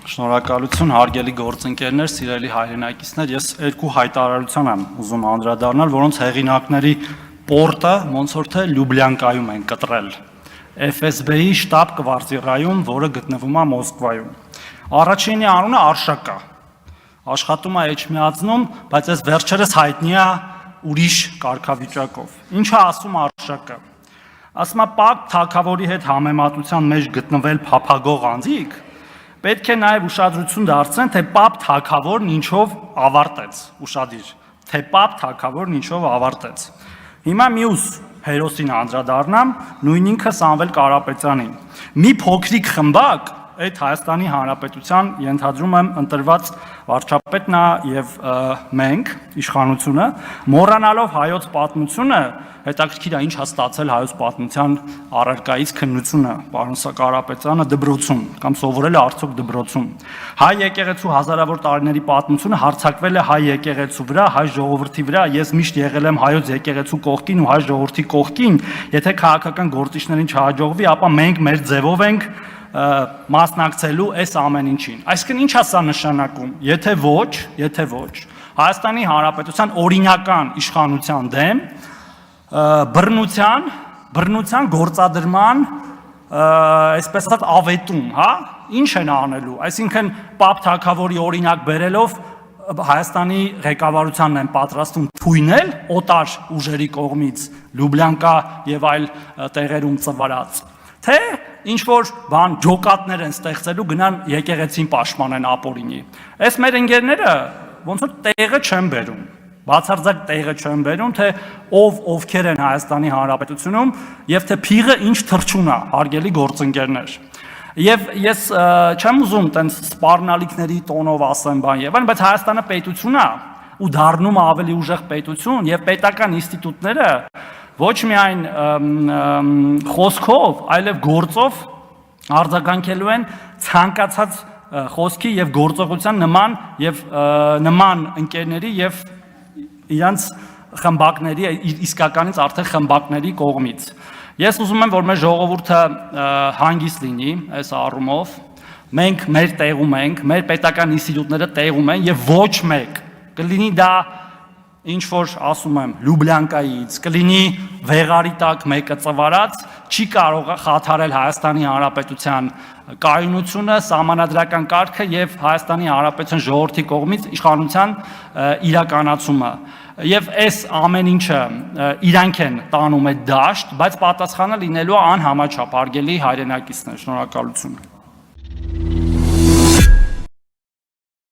Շնորհակալություն, հարգելի գործընկերներ, սիրելի հայրենակիցներ, ես երկու հայտարարության եմ ուզում անդրադառնալ, որոնց հեղինակների պորտը ոնց որ թե Լյուբլյանկայում են կտրել, FSB-ի շտաբ կվարտիրայում, որը գտնվում է Մոսկվայում։ Առաջինի անունը Արշակա, աշխատում է Էջմիածնում, բայց այս վերջերս հայտնի է ուրիշ կարգավիճակով։ Ինչ է ասում Արշակը։ Ասում է Պակ թագավորի հետ համեմատության մեջ գտնվել փափագող անձիկ պետք է նաև ուշադրություն դարձնեն, թե Պապ թագավորն ինչով ավարտեց, ուշադիր, թե Պապ թագավորն ինչով ավարտեց։ Հիմա մյուս հերոսին անդրադառնամ, նույն ինքը Սամվել Կարապետյանին։ Մի փոքրիկ խմբակ այդ Հայաստանի Հանրապետության ենթադրում եմ ընտրված վարչապետն է եւ մենք իշխանությունը մոռանալով հայոց պատմությունը հետաքրքիր է ինչ է ստացել հայոց պատմության առարկայից քննությունը պարոն Կարապետյանը դպրոցում կամ սովորել է արդյոք դպրոցում հայ եկեղեցու հազարավոր տարիների պատմությունը հարձակվել է հայ եկեղեցու վրա հայ ժողովրդի վրա ես միշտ եղել եմ հայոց եկեղեցու կողքին ու հայ ժողովրդի կողքին եթե քաղաքական գործիչներին չհաջողվի ապա մենք մեր ձևով ենք մասնակցելու այս ամեն ինչին։ Այսինքն ինչ է սա նշանակում։ Եթե ոչ, Հայաստանի Հանրապետության օրինական իշխանության դեմ բռնության գործադրման այսպես ասած ավետում, հա, ինչ են անելու։ Այսինքն Պապ թագավորի օրինակ բերելով Հայաստանի ղեկավարությանն են պատրաստում թույնել օտար ուժերի կողմից Լյուբլյանկա եւ այլ տեղերում ծվարած։ Թե ինչ որ բան ջոկատներ են ստեղծելու գնան եկեղեցին պաշտպանեն ապօրինի։ Այս մեր ընկերները ոնց որ տեղը չեն բերում, բացարձակ տեղը չեն բերում, թե ովքեր են Հայաստանի Հանրապետությունում եւ թե փիղը ինչ թռչուն է, հարգելի գործընկերներ։ Եվ ես չեմ ուզում տենց սպառնալիքների տոնով ասեմ բան եւ այլն, բայց Հայաստանը պետություն է ու դառնում ավելի ուժեղ պետություն եւ պետական ինստիտուտները ոչ միայն խոսքով, այլև գործով արձագանքելու են ցանկացած խոսքի եւ գործողության նման ընկերների եւ իրանց խմբակների իսկականից արդեն խմբակների կողմից։ Ես ուզում եմ, որ մեր ժողովուրդը հանգիստ լինի այս առումով։ Մենք մեր տեղում ենք, մեր պետական ինստիտուտները տեղում են եւ ոչ մեկ կլինի դա ինչ որ ասում եմ Լյուբլյանկայից կլինի վեղարի տակ մեկը ծվարած չի կարող խաթարել Հայաստանի Հանրապետության կայունությունը, սահմանադրական կարգը եւ Հայաստանի Հանրապետության ժողովրդի կողմից իշխանության իրականացումը։ Եվ այս ամեն ինչը իրանք են տանում այդ դաշտ, բայց պատասխանը լինելու անհամաչափ հարգելի հայրենակիցներ, շնորհակալություն։